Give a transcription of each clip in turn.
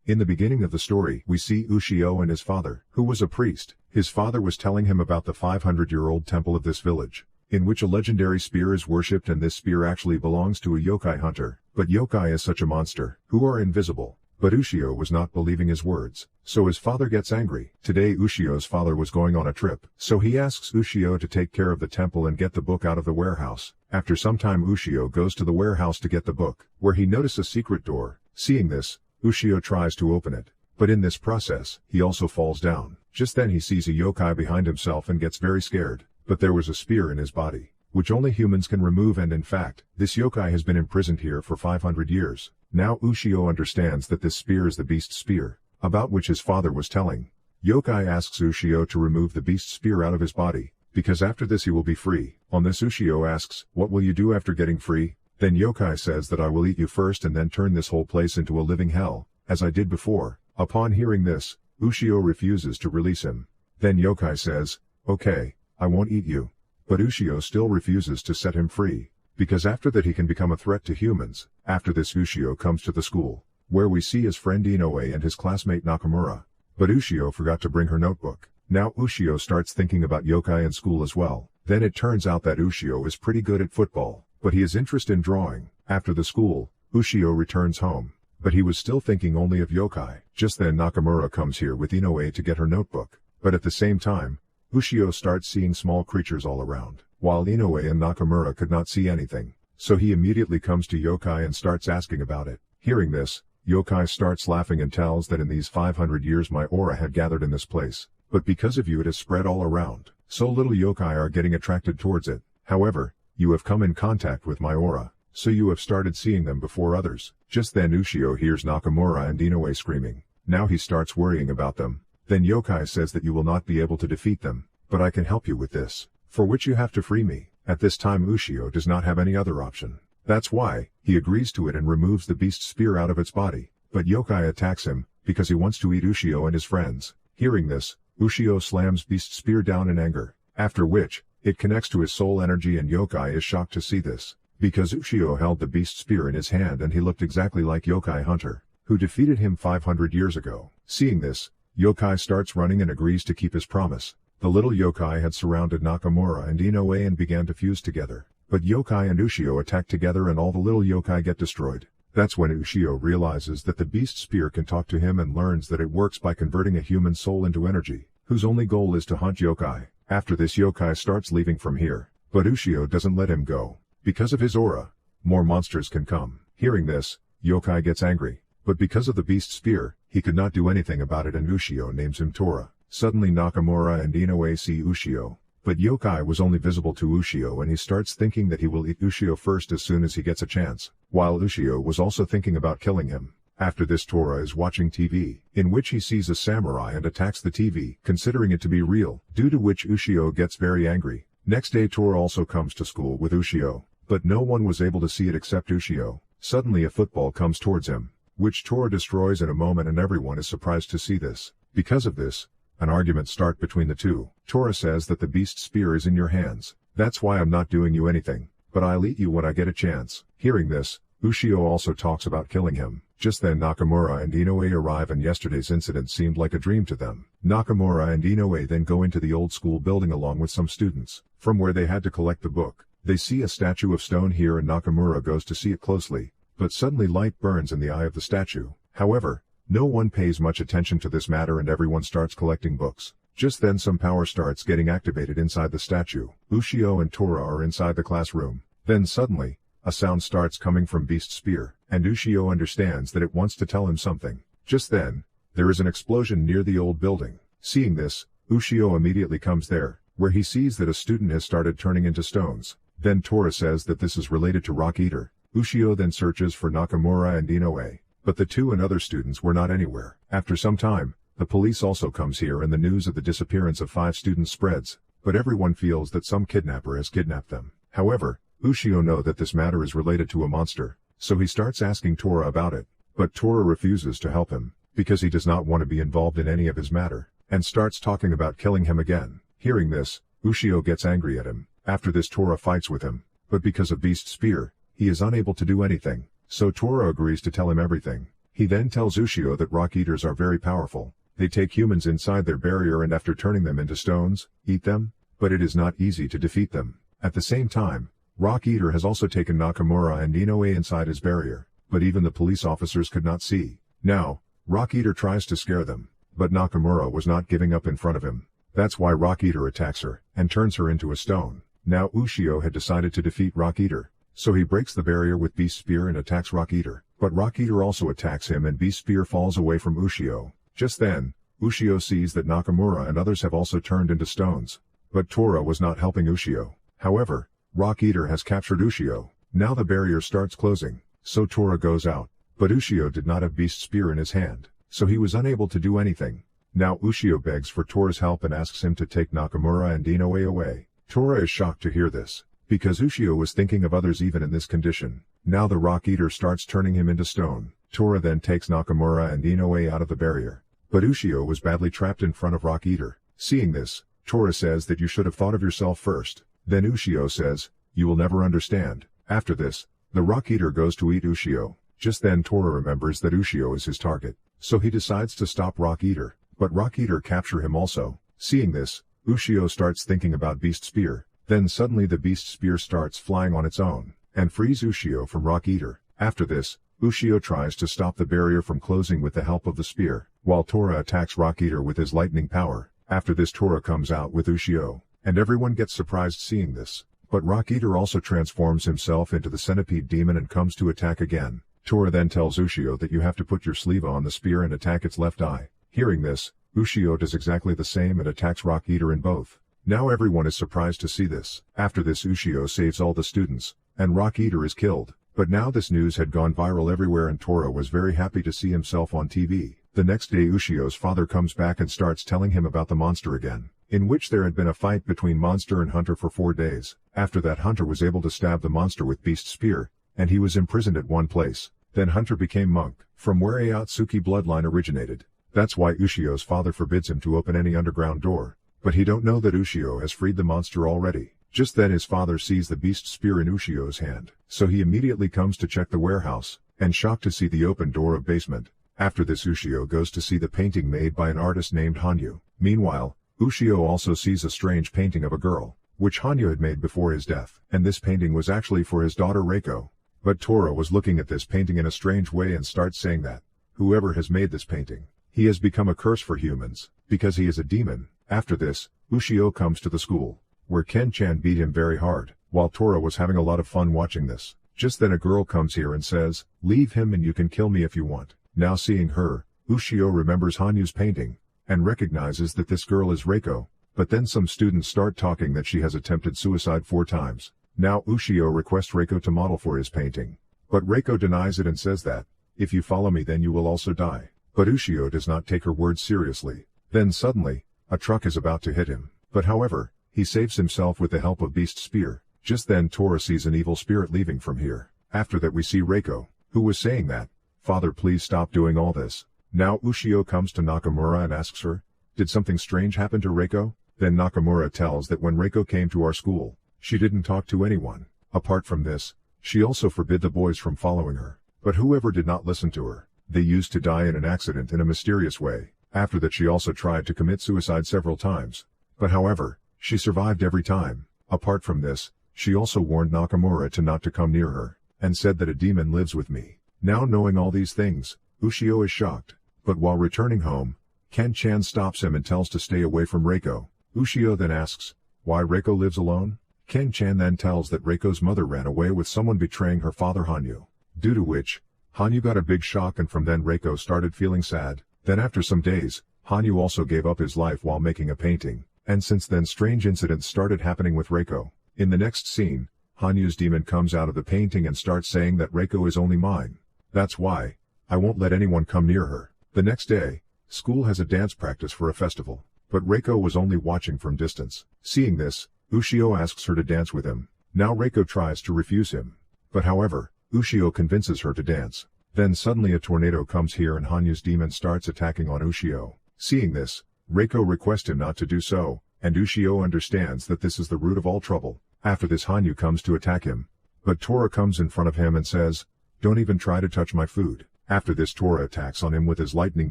In the beginning of the story, we see Ushio and his father, who was a priest. His father was telling him about the 500-year-old temple of this village, in which a legendary spear is worshipped, and this spear actually belongs to a yokai hunter. But yokai is such a monster, who are invisible. But Ushio was not believing his words, so his father gets angry. Today Ushio's father was going on a trip, so he asks Ushio to take care of the temple and get the book out of the warehouse. After some time Ushio goes to the warehouse to get the book, where he notices a secret door. Seeing this, Ushio tries to open it, but in this process, he also falls down. Just then he sees a yokai behind himself and gets very scared, but there was a spear in his body, which only humans can remove, and in fact, this yokai has been imprisoned here for 500 years. Now Ushio understands that this spear is the beast spear, about which his father was telling. Yokai asks Ushio to remove the beast spear out of his body, because after this he will be free. On this Ushio asks, "What will you do after getting free?" Then yokai says that I will eat you first and then turn this whole place into a living hell, as I did before. Upon hearing this, Ushio refuses to release him. Then yokai says, "Okay, I won't eat you." But Ushio still refuses to set him free, because after that he can become a threat to humans. After this Ushio comes to the school, where we see his friend Inoue and his classmate Nakamura. But Ushio forgot to bring her notebook. Now Ushio starts thinking about yokai in school as well. Then it turns out that Ushio is pretty good at football, but he has interest in drawing. After the school, Ushio returns home, but he was still thinking only of yokai. Just then Nakamura comes here with Inoue to get her notebook, but at the same time, Ushio starts seeing small creatures all around, while Inoue and Nakamura could not see anything. So he immediately comes to yokai and starts asking about it. Hearing this, yokai starts laughing and tells that in these 500 years my aura had gathered in this place, but because of you it has spread all around, so little yokai are getting attracted towards it. However, you have come in contact with my aura, so you have started seeing them before others. Just then Ushio hears Nakamura and Inoue screaming. Now he starts worrying about them. Then yokai says that you will not be able to defeat them, but I can help you with this, for which you have to free me. At this time Ushio does not have any other option. That's why, he agrees to it and removes the beast spear out of its body. But yokai attacks him, because he wants to eat Ushio and his friends. Hearing this, Ushio slams beast spear down in anger, after which, it connects to his soul energy, and yokai is shocked to see this, because Ushio held the beast spear in his hand and he looked exactly like yokai hunter, who defeated him 500 years ago. Seeing this, yokai starts running and agrees to keep his promise. The little yokai had surrounded Nakamura and Inoue and began to fuse together, but yokai and Ushio attack together and all the little yokai get destroyed. That's when Ushio realizes that the beast spear can talk to him and learns that it works by converting a human soul into energy, whose only goal is to hunt yokai. After this yokai starts leaving from here, but Ushio doesn't let him go. Because of his aura, more monsters can come. Hearing this, yokai gets angry, but because of the beast spear, he could not do anything about it, and Ushio names him Tora. Suddenly Nakamura and Inoue see Ushio, but yokai was only visible to Ushio and he starts thinking that he will eat Ushio first as soon as he gets a chance, while Ushio was also thinking about killing him. After this Tora is watching TV, in which he sees a samurai and attacks the TV, considering it to be real, due to which Ushio gets very angry. Next day Tora also comes to school with Ushio, but no one was able to see it except Ushio. Suddenly a football comes towards him, which Tora destroys in a moment, and everyone is surprised to see this. Because of this, an argument starts between the two. Tora says that the beast spear is in your hands. That's why I'm not doing you anything, but I'll eat you when I get a chance. Hearing this, Ushio also talks about killing him. Just then Nakamura and Inoue arrive, and yesterday's incident seemed like a dream to them. Nakamura and Inoue then go into the old school building along with some students, from where they had to collect the book. They see a statue of stone here and Nakamura goes to see it closely, but suddenly light burns in the eye of the statue. However, no one pays much attention to this matter and everyone starts collecting books. Just then some power starts getting activated inside the statue. Ushio and Tora are inside the classroom. Then suddenly, a sound starts coming from Beast Spear, and Ushio understands that it wants to tell him something. Just then, there is an explosion near the old building. Seeing this, Ushio immediately comes there, where he sees that a student has started turning into stones. Then Tora says that this is related to Rock Eater. Ushio then searches for Nakamura and Inoue, but the two and other students were not anywhere. After some time, the police also comes here and the news of the disappearance of 5 students spreads, but everyone feels that some kidnapper has kidnapped them. However, Ushio knows that this matter is related to a monster, so he starts asking Tora about it, but Tora refuses to help him, because he does not want to be involved in any of his matter, and starts talking about killing him again. Hearing this, Ushio gets angry at him. After this Tora fights with him, but because of Beast Spear, he is unable to do anything, so Tora agrees to tell him everything. He then tells Ushio that rock eaters are very powerful. They take humans inside their barrier and after turning them into stones, eat them, but it is not easy to defeat them. At the same time, Rock Eater has also taken Nakamura and Inoue inside his barrier, but even the police officers could not see. Now, Rock Eater tries to scare them, but Nakamura was not giving up in front of him. That's why Rock Eater attacks her and turns her into a stone. Now Ushio had decided to defeat Rock Eater, so he breaks the barrier with Beast Spear and attacks Rock Eater. But Rock Eater also attacks him and Beast Spear falls away from Ushio. Just then, Ushio sees that Nakamura and others have also turned into stones. But Tora was not helping Ushio. However, Rock Eater has captured Ushio. Now the barrier starts closing, so Tora goes out. But Ushio did not have Beast Spear in his hand, so he was unable to do anything. Now Ushio begs for Tora's help and asks him to take Nakamura and Inoue away. Tora is shocked to hear this, because Ushio was thinking of others even in this condition. Now the Rock Eater starts turning him into stone. Tora then takes Nakamura and Inoue out of the barrier. But Ushio was badly trapped in front of Rock Eater. Seeing this, Tora says that you should have thought of yourself first. Then Ushio says, you will never understand. After this, the Rock Eater goes to eat Ushio. Just then Tora remembers that Ushio is his target, so he decides to stop Rock Eater. But Rock Eater capture him also. Seeing this, Ushio starts thinking about Beast Spear. Then suddenly the Beast Spear starts flying on its own, and frees Ushio from Rock Eater. After this, Ushio tries to stop the barrier from closing with the help of the spear, while Tora attacks Rock Eater with his lightning power. After this Tora comes out with Ushio, and everyone gets surprised seeing this. But Rock Eater also transforms himself into the centipede demon and comes to attack again. Tora then tells Ushio that you have to put your sleeve on the spear and attack its left eye. Hearing this, Ushio does exactly the same and attacks Rock Eater in both. Now everyone is surprised to see this. After this Ushio saves all the students, and Rock Eater is killed. But now this news had gone viral everywhere and Tora was very happy to see himself on TV. The next day Ushio's father comes back and starts telling him about the monster again, in which there had been a fight between monster and hunter for 4 days. After that hunter was able to stab the monster with Beast Spear, and he was imprisoned at one place. Then hunter became monk, from where Ayatsuki bloodline originated. That's why Ushio's father forbids him to open any underground door. But he don't know that Ushio has freed the monster already. Just then his father sees the Beast Spear in Ushio's hand, so he immediately comes to check the warehouse, and shocked to see the open door of basement. After this Ushio goes to see the painting made by an artist named Hanyu. Meanwhile, Ushio also sees a strange painting of a girl, which Hanyu had made before his death, and this painting was actually for his daughter Reiko. But Tora was looking at this painting in a strange way and starts saying that, whoever has made this painting, he has become a curse for humans, because he is a demon. After this, Ushio comes to the school, where Ken-chan beat him very hard, while Tora was having a lot of fun watching this. Just then a girl comes here and says, leave him and you can kill me if you want. Now seeing her, Ushio remembers Hanyu's painting, and recognizes that this girl is Reiko, but then some students start talking that she has attempted suicide 4 times. Now Ushio requests Reiko to model for his painting, but Reiko denies it and says that, if you follow me then you will also die. But Ushio does not take her words seriously. Then suddenly, a truck is about to hit him, but however, he saves himself with the help of Beast Spear. Just then Tora sees an evil spirit leaving from here. After that we see Reiko, who was saying that, Father please stop doing all this. Now Ushio comes to Nakamura and asks her, did something strange happen to Reiko? Then Nakamura tells that when Reiko came to our school, she didn't talk to anyone. Apart from this, she also forbid the boys from following her. But whoever did not listen to her, they used to die in an accident in a mysterious way. After that she also tried to commit suicide several times. But however, she survived every time. Apart from this, she also warned Nakamura to not to come near her, and said that a demon lives with me. Now knowing all these things, Ushio is shocked. But while returning home, Ken-chan stops him and tells to stay away from Reiko. Ushio then asks, why Reiko lives alone? Ken-chan then tells that Reiko's mother ran away with someone betraying her father Hanyu. Due to which, Hanyu got a big shock and from then Reiko started feeling sad. Then after some days, Hanyu also gave up his life while making a painting, and since then strange incidents started happening with Reiko. In the next scene, Hanyu's demon comes out of the painting and starts saying that Reiko is only mine. That's why, I won't let anyone come near her. The next day, school has a dance practice for a festival, but Reiko was only watching from distance. Seeing this, Ushio asks her to dance with him. Now Reiko tries to refuse him, but however, Ushio convinces her to dance. Then suddenly a tornado comes here and Hanyu's demon starts attacking on Ushio. Seeing this, Reiko requests him not to do so, and Ushio understands that this is the root of all trouble. After this Hanyu comes to attack him, but Tora comes in front of him and says, don't even try to touch my food. After this, Tora attacks on him with his lightning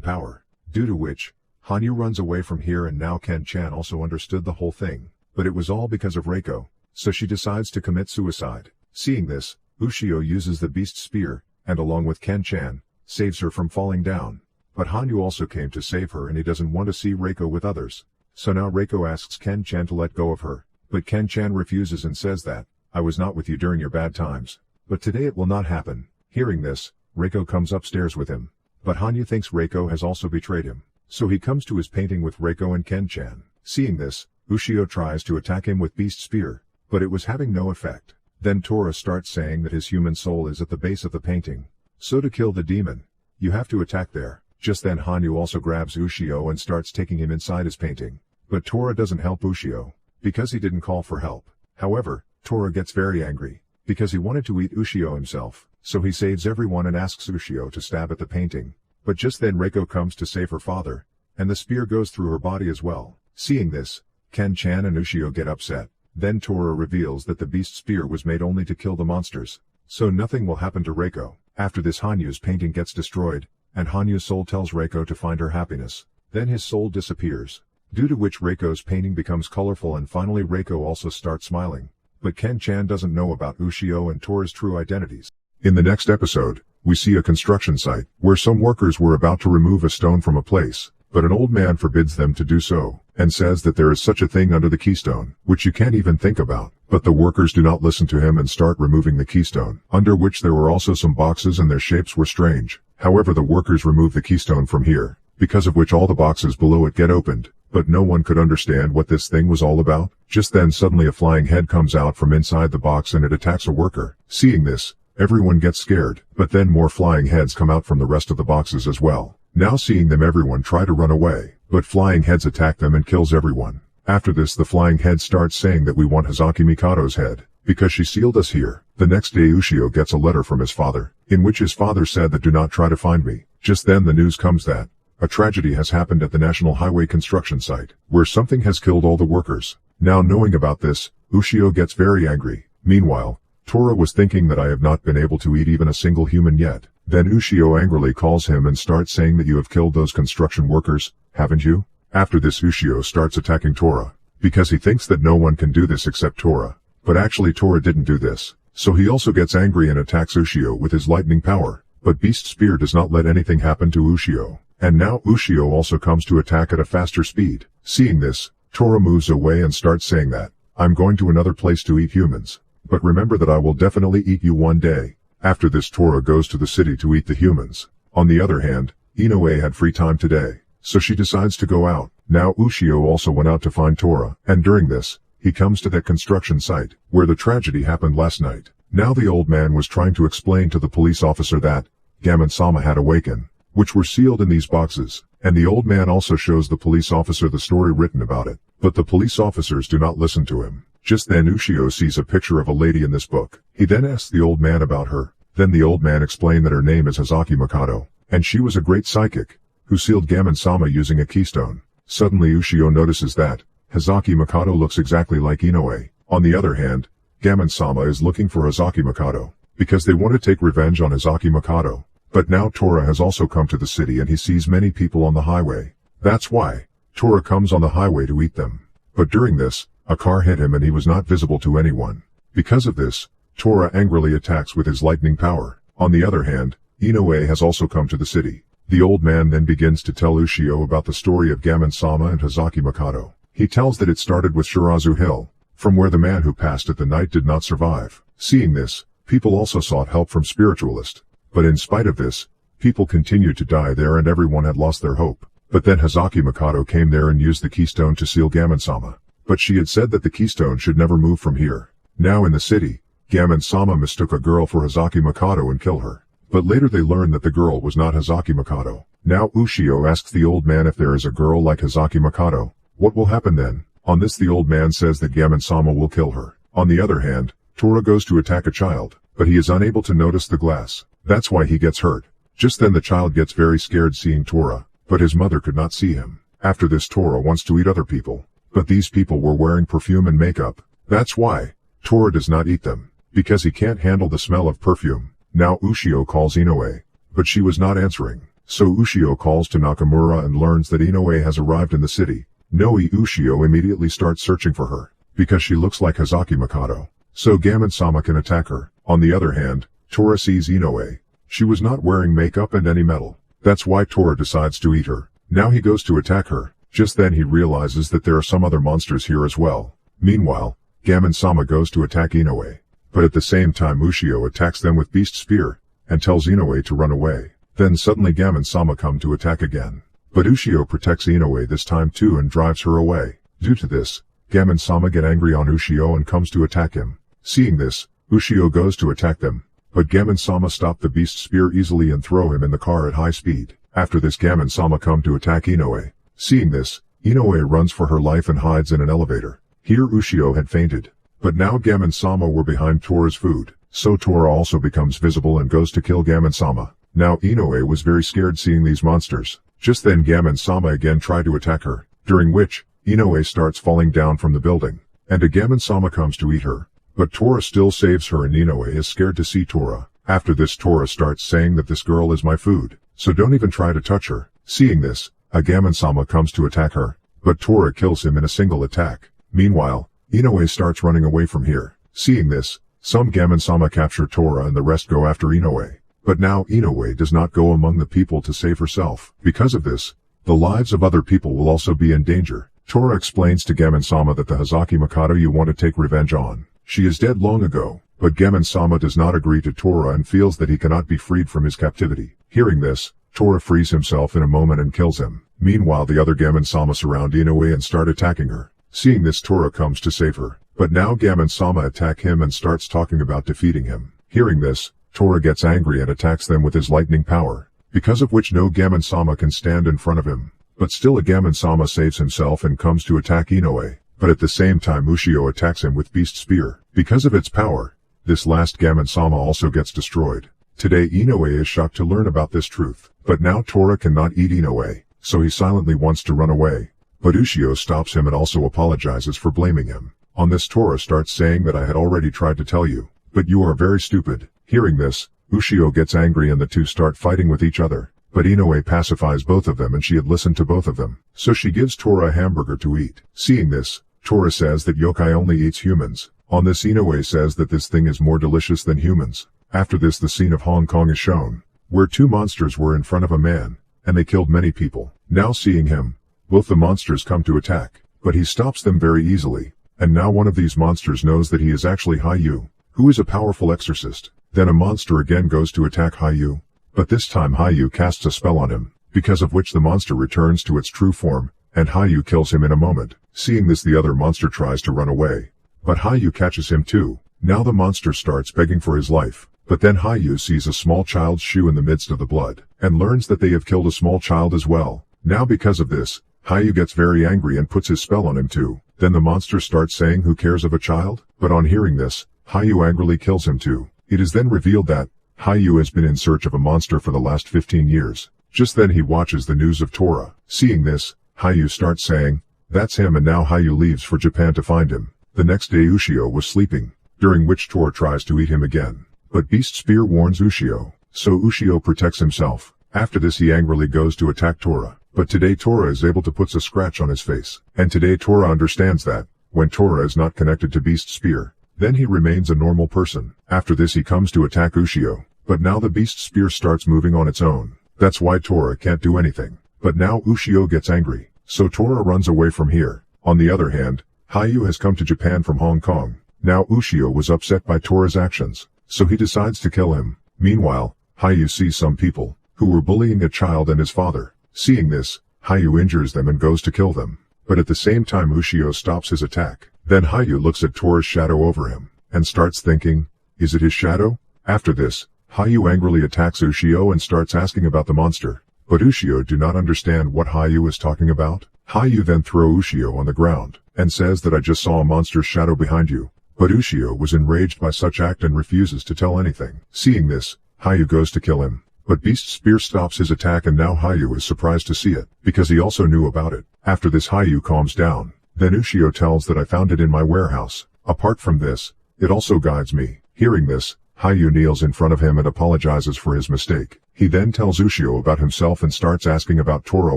power, due to which, Hanyu runs away from here, and now Ken-chan also understood the whole thing, but it was all because of Reiko, so she decides to commit suicide. Seeing this, Ushio uses the beast spear, and along with Ken-chan, saves her from falling down. But Hanyu also came to save her, and he doesn't want to see Reiko with others. So now Reiko asks Ken-chan to let go of her, but Ken-chan refuses and says that, "I was not with you during your bad times, but today it will not happen." Hearing this, Reiko comes upstairs with him. But Hanyu thinks Reiko has also betrayed him, so he comes to his painting with Reiko and Ken-chan. Seeing this, Ushio tries to attack him with beast spear, but it was having no effect. Then Tora starts saying that his human soul is at the base of the painting. So to kill the demon, you have to attack there. Just then Hanyu also grabs Ushio and starts taking him inside his painting. But Tora doesn't help Ushio, because he didn't call for help. However, Tora gets very angry, because he wanted to eat Ushio himself, so he saves everyone and asks Ushio to stab at the painting. But just then Reiko comes to save her father, and the spear goes through her body as well. Seeing this, Ken-chan and Ushio get upset. Then Tora reveals that the beast spear was made only to kill the monsters, so nothing will happen to Reiko. After this, Hanyu's painting gets destroyed, and Hanyu's soul tells Reiko to find her happiness. Then his soul disappears, due to which Reiko's painting becomes colorful, and finally Reiko also starts smiling. But Ken-chan doesn't know about Ushio and Tora's true identities. In the next episode, we see a construction site, where some workers were about to remove a stone from a place, but an old man forbids them to do so, and says that there is such a thing under the keystone, which you can't even think about. But the workers do not listen to him and start removing the keystone, under which there were also some boxes and their shapes were strange. However, the workers remove the keystone from here, because of which all the boxes below it get opened, but no one could understand what this thing was all about. Just then suddenly a flying head comes out from inside the box and it attacks a worker. Seeing this, everyone gets scared, but then more flying heads come out from the rest of the boxes as well. Now seeing them, everyone try to run away, but flying heads attack them and kills everyone. After this, the flying head starts saying that we want Hazaki Mikado's head, because she sealed us here. The next day Ushio gets a letter from his father, in which his father said that do not try to find me. Just then the news comes that a tragedy has happened at the National Highway construction site, where something has killed all the workers. Now knowing about this, Ushio gets very angry. Meanwhile, Tora was thinking that I have not been able to eat even a single human yet. Then Ushio angrily calls him and starts saying that you have killed those construction workers, haven't you? After this, Ushio starts attacking Tora, because he thinks that no one can do this except Tora. But actually Tora didn't do this, so he also gets angry and attacks Ushio with his lightning power. But Beast Spear does not let anything happen to Ushio. And now Ushio also comes to attack at a faster speed. Seeing this, Tora moves away and starts saying that, I'm going to another place to eat humans. But remember that I will definitely eat you one day. After this, Tora goes to the city to eat the humans. On the other hand, Inoue had free time today, so she decides to go out. Now Ushio also went out to find Tora, and during this, he comes to that construction site, where the tragedy happened last night. Now the old man was trying to explain to the police officer that Gamin-sama had awakened, which were sealed in these boxes, and the old man also shows the police officer the story written about it. But the police officers do not listen to him. Just then Ushio sees a picture of a lady in this book. He then asks the old man about her. Then the old man explained that her name is Hazaki Mikado, and she was a great psychic, who sealed Gamin-sama using a keystone. Suddenly Ushio notices that Hazaki Mikado looks exactly like Inoue. On the other hand, Gamin-sama is looking for Hazaki Mikado, because they want to take revenge on Hazaki Mikado. But now Tora has also come to the city and he sees many people on the highway. That's why Tora comes on the highway to eat them. But during this, a car hit him and he was not visible to anyone. Because of this, Tora angrily attacks with his lightning power. On the other hand, Inoue has also come to the city. The old man then begins to tell Ushio about the story of Gamin-sama and Hazaki Mikado. He tells that it started with Shirazu Hill, from where the man who passed at the night did not survive. Seeing this, people also sought help from spiritualists. But in spite of this, people continued to die there and everyone had lost their hope. But then Hazaki Mikado came there and used the keystone to seal Gamin-sama. But she had said that the keystone should never move from here. Now in the city, Gamin-sama mistook a girl for Hazaki Mikado and killed her. But later they learned that the girl was not Hazaki Mikado. Now Ushio asks the old man if there is a girl like Hazaki Mikado, what will happen then? On this the old man says that Gamin-sama will kill her. On the other hand, Tora goes to attack a child, but he is unable to notice the glass. That's why he gets hurt. Just then the child gets very scared seeing Tora, but his mother could not see him. After this Tora wants to eat other people, but these people were wearing perfume and makeup. That's why Tora does not eat them, because he can't handle the smell of perfume. Now Ushio calls Inoue, but she was not answering. So Ushio calls to Nakamura and learns that Inoue has arrived in the city. Ushio immediately starts searching for her, because she looks like Hazaki Mikado. So Gamin-sama can attack her. On the other hand, Tora sees Inoue. She was not wearing makeup and any metal. That's why Tora decides to eat her. Now he goes to attack her. Just then he realizes that there are some other monsters here as well. Meanwhile, Gamin-sama goes to attack Inoue. But at the same time Ushio attacks them with Beast Spear, and tells Inoue to run away. Then suddenly Gamin-sama come to attack again. But Ushio protects Inoue this time too and drives her away. Due to this, Gamin-sama get angry on Ushio and comes to attack him. Seeing this, Ushio goes to attack them. But Gamin-sama stop the Beast Spear easily and throw him in the car at high speed. After this Gamin-sama come to attack Inoue. Seeing this, Inoue runs for her life and hides in an elevator. Here Ushio had fainted. But now Gamin-sama were behind Tora's food. So Tora also becomes visible and goes to kill Gamin-sama. Now Inoue was very scared seeing these monsters. Just then Gamin-sama again tried to attack her, during which, Inoue starts falling down from the building. And a Gamin-sama comes to eat her. But Tora still saves her and Inoue is scared to see Tora. After this Tora starts saying that this girl is my food, so don't even try to touch her. Seeing this, a Gamin-sama comes to attack her, but Tora kills him in a single attack. Meanwhile, Inoue starts running away from here. Seeing this, some Gamin-sama capture Tora and the rest go after Inoue. But now Inoue does not go among the people to save herself. Because of this, the lives of other people will also be in danger. Tora explains to Gamin-sama that the Hazaki Mikado you want to take revenge on. She is dead long ago, but Gamin-sama does not agree to Tora and feels that he cannot be freed from his captivity. Hearing this, Tora frees himself in a moment and kills him. Meanwhile the other Gamin-sama surround Inoue and start attacking her. Seeing this Tora comes to save her, but now Gamin-sama attack him and starts talking about defeating him. Hearing this, Tora gets angry and attacks them with his lightning power, because of which no Gamin-sama can stand in front of him. But still a Gamin-sama saves himself and comes to attack Inoue. But at the same time Ushio attacks him with Beast Spear. Because of its power, this last Gamin-sama also gets destroyed. Today Inoue is shocked to learn about this truth. But now Tora cannot eat Inoue, so he silently wants to run away. But Ushio stops him and also apologizes for blaming him. On this Tora starts saying that I had already tried to tell you, but you are very stupid. Hearing this, Ushio gets angry and the two start fighting with each other. But Inoue pacifies both of them and she had listened to both of them. So she gives Tora a hamburger to eat. Seeing this, Tora says that yokai only eats humans. On this Inoue says that this thing is more delicious than humans. After this the scene of Hong Kong is shown, where two monsters were in front of a man, and they killed many people. Now seeing him, both the monsters come to attack, but he stops them very easily. And now one of these monsters knows that he is actually Hayu, who is a powerful exorcist. Then a monster again goes to attack Hayu, but this time Hayu casts a spell on him, because of which the monster returns to its true form, and Hayu kills him in a moment. Seeing this the other monster tries to run away, but Hayu catches him too. Now the monster starts begging for his life, but then Hayu sees a small child's shoe in the midst of the blood, and learns that they have killed a small child as well. Now because of this, Hayu gets very angry and puts his spell on him too. Then the monster starts saying who cares of a child? But on hearing this, Hayu angrily kills him too. It is then revealed that Hayu has been in search of a monster for the last 15 years. Just then he watches the news of Tora. Seeing this, Hayu starts saying, that's him, and now Hayu leaves for Japan to find him. The next day Ushio was sleeping, during which Tora tries to eat him again. But Beast Spear warns Ushio, so Ushio protects himself. After this he angrily goes to attack Tora. But today Tora is able to put a scratch on his face. And today Tora understands that, when Tora is not connected to Beast Spear, then he remains a normal person. After this he comes to attack Ushio. But now the Beast Spear starts moving on its own. That's why Tora can't do anything. But now Ushio gets angry, so Tora runs away from here. On the other hand, Hayu has come to Japan from Hong Kong. Now Ushio was upset by Tora's actions, so he decides to kill him. Meanwhile, Hayu sees some people, who were bullying a child and his father. Seeing this, Hayu injures them and goes to kill them. But at the same time Ushio stops his attack. Then Hayu looks at Tora's shadow over him, and starts thinking, is it his shadow? After this, Hayu angrily attacks Ushio and starts asking about the monster. But Ushio do not understand what Hayu is talking about. Hayu then throw Ushio on the ground, and says that I just saw a monster's shadow behind you. But Ushio was enraged by such act and refuses to tell anything. Seeing this, Hayu goes to kill him. But Beast Spear stops his attack and now Hayu is surprised to see it, because he also knew about it. After this Hayu calms down. Then Ushio tells that I found it in my warehouse. Apart from this, it also guides me. Hearing this, Hayu kneels in front of him and apologizes for his mistake. He then tells Ushio about himself and starts asking about Tora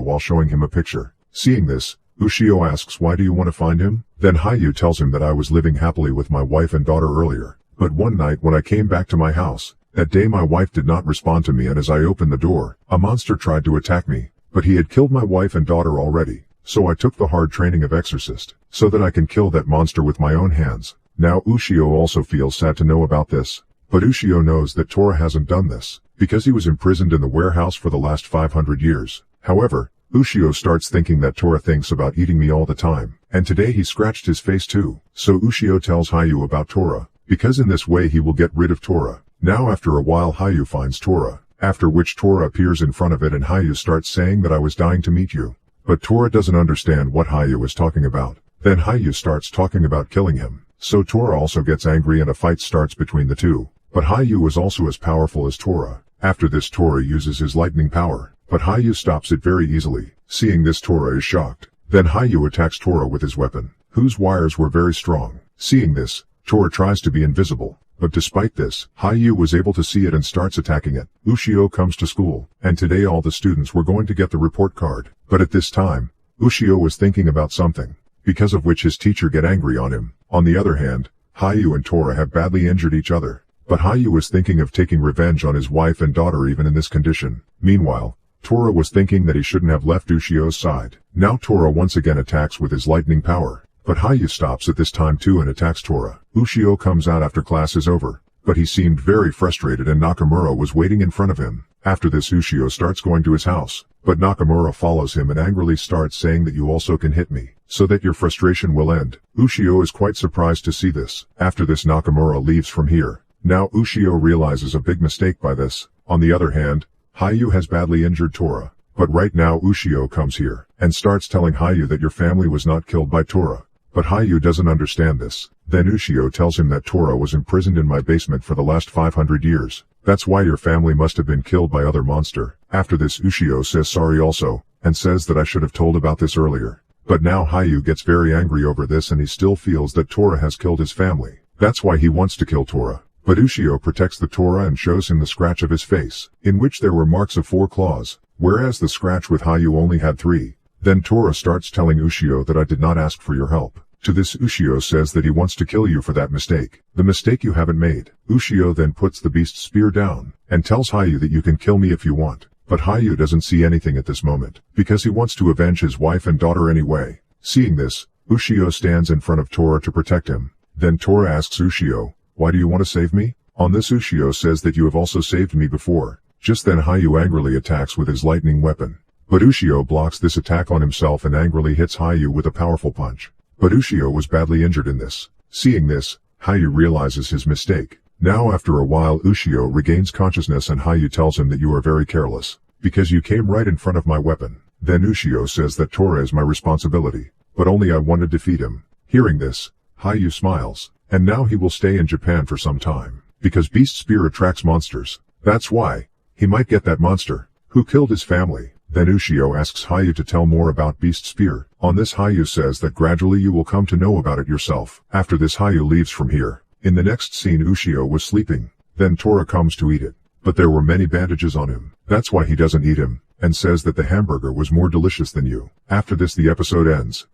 while showing him a picture. Seeing this, Ushio asks, why do you want to find him? Then Hayu tells him that I was living happily with my wife and daughter earlier. But one night when I came back to my house, that day my wife did not respond to me, and as I opened the door, a monster tried to attack me. But he had killed my wife and daughter already. So I took the hard training of exorcist, so that I can kill that monster with my own hands. Now Ushio also feels sad to know about this. But Ushio knows that Tora hasn't done this, because he was imprisoned in the warehouse for the last 500 years. However, Ushio starts thinking that Tora thinks about eating me all the time, and today he scratched his face too. So Ushio tells Hayu about Tora, because in this way he will get rid of Tora. Now after a while Hayu finds Tora, after which Tora appears in front of it and Hayu starts saying that I was dying to meet you. But Tora doesn't understand what Hayu is talking about. Then Hayu starts talking about killing him. So Tora also gets angry and a fight starts between the two. But Hayu is also as powerful as Tora. After this Tora uses his lightning power, but Hayu stops it very easily. Seeing this Tora is shocked. Then Hayu attacks Tora with his weapon, whose wires were very strong. Seeing this, Tora tries to be invisible. But despite this, Hayu was able to see it and starts attacking it. Ushio comes to school, and today all the students were going to get the report card. But at this time, Ushio was thinking about something, because of which his teacher get angry on him. On the other hand, Hayu and Tora have badly injured each other. But Hayu was thinking of taking revenge on his wife and daughter even in this condition. Meanwhile, Tora was thinking that he shouldn't have left Ushio's side. Now Tora once again attacks with his lightning power. But Hayu stops at this time too and attacks Tora. Ushio comes out after class is over, but he seemed very frustrated and Nakamura was waiting in front of him. After this Ushio starts going to his house, but Nakamura follows him and angrily starts saying that you also can hit me, so that your frustration will end. Ushio is quite surprised to see this. After this Nakamura leaves from here. Now Ushio realizes a big mistake by this. On the other hand, Hayu has badly injured Tora. But right now Ushio comes here, and starts telling Hayu that your family was not killed by Tora. But Hayu doesn't understand this. Then Ushio tells him that Tora was imprisoned in my basement for the last 500 years. That's why your family must have been killed by other monster. After this Ushio says sorry also, and says that I should have told about this earlier. But now Hayu gets very angry over this and he still feels that Tora has killed his family. That's why he wants to kill Tora. But Ushio protects the Tora and shows him the scratch of his face, in which there were marks of 4 claws, whereas the scratch with Hayu only had 3. Then Tora starts telling Ushio that I did not ask for your help. To this Ushio says that he wants to kill you for that mistake. The mistake you haven't made. Ushio then puts the beast spear down, and tells Hayu that you can kill me if you want. But Hayu doesn't see anything at this moment, because he wants to avenge his wife and daughter anyway. Seeing this, Ushio stands in front of Tora to protect him. Then Tora asks Ushio, why do you want to save me? On this Ushio says that you have also saved me before. Just then Hayu angrily attacks with his lightning weapon. But Ushio blocks this attack on himself and angrily hits Hayu with a powerful punch. But Ushio was badly injured in this. Seeing this, Hayu realizes his mistake. Now after a while Ushio regains consciousness and Hayu tells him that you are very careless, because you came right in front of my weapon. Then Ushio says that Tora is my responsibility, but only I want to defeat him. Hearing this, Hayu smiles, and now he will stay in Japan for some time, because Beast Spear attracts monsters. That's why. He might get that monster, who killed his family. Then Ushio asks Hayu to tell more about Beast Spear. On this Hayu says that gradually you will come to know about it yourself. After this Hayu leaves from here. In the next scene Ushio was sleeping. Then Tora comes to eat it. But there were many bandages on him. That's why he doesn't eat him, and says that the hamburger was more delicious than you. After this the episode ends.